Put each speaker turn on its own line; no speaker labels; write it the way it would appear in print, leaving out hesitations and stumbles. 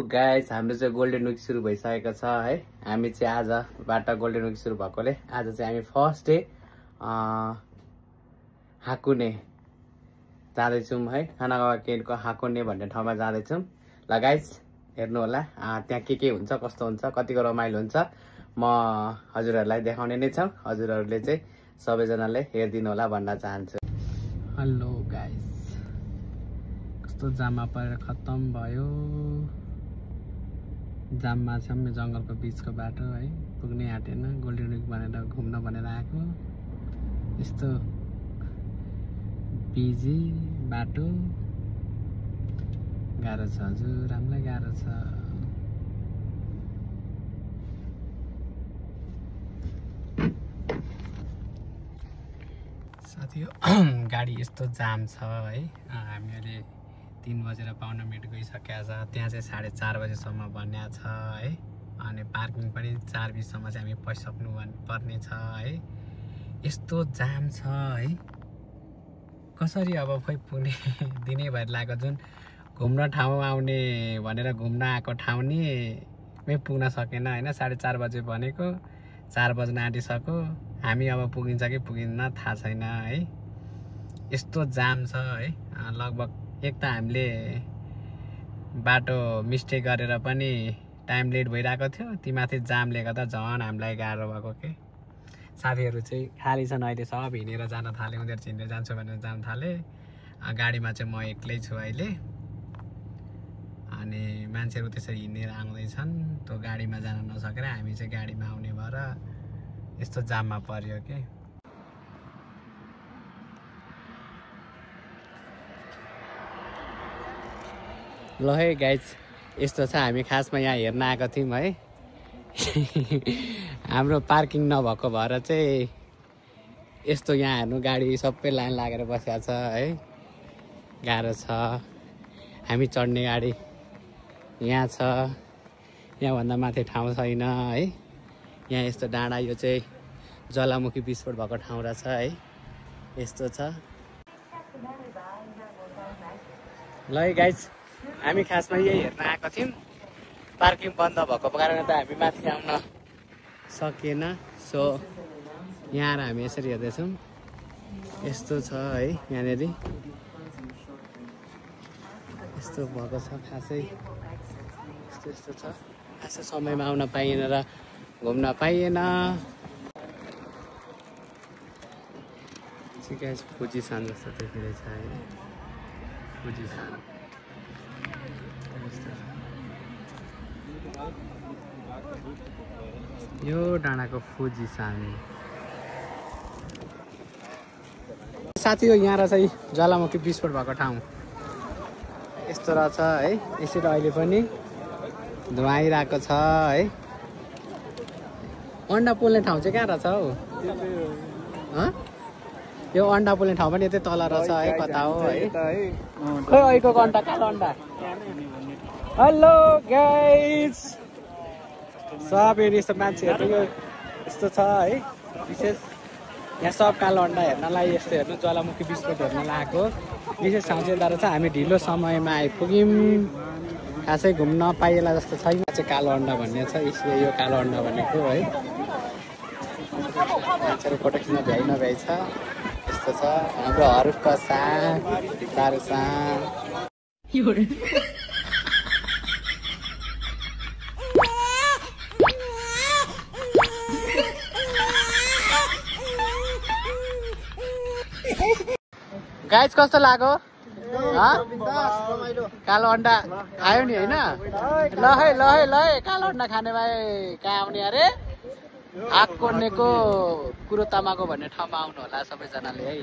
Guys हाम्रो चाहिँ golden week सुरु भइसकेको छ है। हामी चाहिँ आजबाट गोल्डन विक सुरु भएकोले आज चाहिँ हामी फर्स्ट डे हाकुने जाँदैछौँ है। खानागावा केनको हाकुने भन्ने ठाउँमा जाँदैछौँ। ल गाइस हेर्नु होला त्यहाँ के हुन्छ, कस्तो हुन्छ, कतिको रमाइलो हुन्छ म हजुरहरूलाई देखाउने नै छ। हजुरहरूले चाहिँ सबैजनाले हेरिदिनु होला भन्न चाहन्छु। हेलो गाइस, कस्तो जाममा परेर खत्तम भयो। जाममा छौँ, जङ्गलको बिचको बाटो है, पुग्नै आँटेन। गोल्डन विक भनेर घुम्न भनेर आएको, यस्तो बिजी बाटो गाह्रो छ हजुर, हामीलाई गाह्रो छ। साथी गाडी यस्तो जाम छ है। हामी अहिले 3 बजेर 52 मिनट गइसकेको छ। त्यहाँ चाहिँ 4:30 बजेसम्म भन्ने छ है। अनि पार्किङ पनि 4:20 चाहिँ हामी पसिसक्नु पर्ने छ है। यस्तो जाम छ है, कसरी अब खोइ पुग्ने दिनैभरि लाग्यो। जुन घुम्न ठाउँ आउने भनेर घुम्न आएको ठाउँ नि मै पुग्न सकेन होइन। 4:30 बजे भनेको 4 बज्न आँटिसक्यो। हामी अब पुगिन्छ कि पुगिन्न थाहा छैन है। यस्तो जाम छ है। लगभग एक त हामीले बाटो मिस्टेक गरेर पनि टाइम लेट भइरहेको थियो, तीमाथि जामले गर्दा झन् हामीलाई गाह्रो भएको के। साथीहरू चाहिँ खाली छन् अहिले, सब हिँडेर जान थाले। उनीहरू चाहिँ हिँडेर जान्छु भनेर जान थाले। गाडीमा चाहिँ म एक्लै छु अहिले। अनि मान्छेहरू त्यसरी हिँडेर आउँदैछन्, त्यो गाडीमा जान नसकेर हामी चाहिँ गाडीमा आउने भएर यस्तो जाममा पर्यो के। ल है गाइज, यस्तो छ। हामी खासमा यहाँ हेर्न आएको थियौँ है। हाम्रो पार्किङ नभएको भएर चाहिँ यस्तो यहाँ हेर्नु गाडी सबै लाइन लागेर बसेको छ है। गाह्रो छ। हामी चढ्ने गाडी यहाँ छ, यहाँभन्दा माथि ठाउँ छैन है। यहाँ यस्तो डाँडा, यो चाहिँ ज्वालामुखी विस्फोट भएको ठाउँ रहेछ है। यस्तो छ। ल है गाइज, हामी खासमा यही हेर्न आएको थियौँ। पार्किङ बन्द भएको कारणले त हामी माथि आउन सकिएन। सो यहाँ आएर हामी यसरी हेर्दैछौँ। यस्तो छ है यहाँनिर, यस्तो भएको छ खासै। यस्तो छ। खासै समयमा आउन पाइएन र घुम्न पाइएन। फुजिसान जस्तो देखिँदैछ है। फुजिसान यो डाँडाको फुजिसान। साथी हो यहाँ रहेछ ज्वालामुखी विस्फोट भएको ठाउँ। यस्तो रहेछ है। यसरी अहिले पनि धुवा आइरहेको छ है। अन्डा पोल्ने ठाउँ चाहिँ कहाँ रहेछ हौ? यो अन्डा पोल्ने ठाउँ पनि यतै तल रहेछ है, कता हो है। खोइ अहिलेको अन्डा, कालो अन्डा। हेलो गाइज, सब यस्तो मान्छेहरू यस्तो छ है। विशेष यहाँ सब कालो अन्डा हेर्नलाई, यस्तो हेर्नु ज्वालामुखी विस्फोट हेर्नलाई आएको विशेष ठाउँ चाहिँ यता रहेछ। हामी ढिलो समयमा आइपुग्यौँ। खासै घुम्न पाइएला जस्तो छैन। चाहिँ कालो अन्डा भन्ने छ, यसले यो कालो अन्डा भनेको है। मान्छेहरू फोटो खिच्न भ्याइ नभ्याइ छ। यस्तो छ हाम्रो हरुफको साग, चारो साग। गाइस कस्तो लाग्यो? कालो अन्डा आयो नि होइन? ल है कालो अन्डा खाने भाइ कहाँ आउने अरे? हाक कोर्नेको कुरो तमाको भन्ने ठाउँमा आउनु होला सबैजनाले है।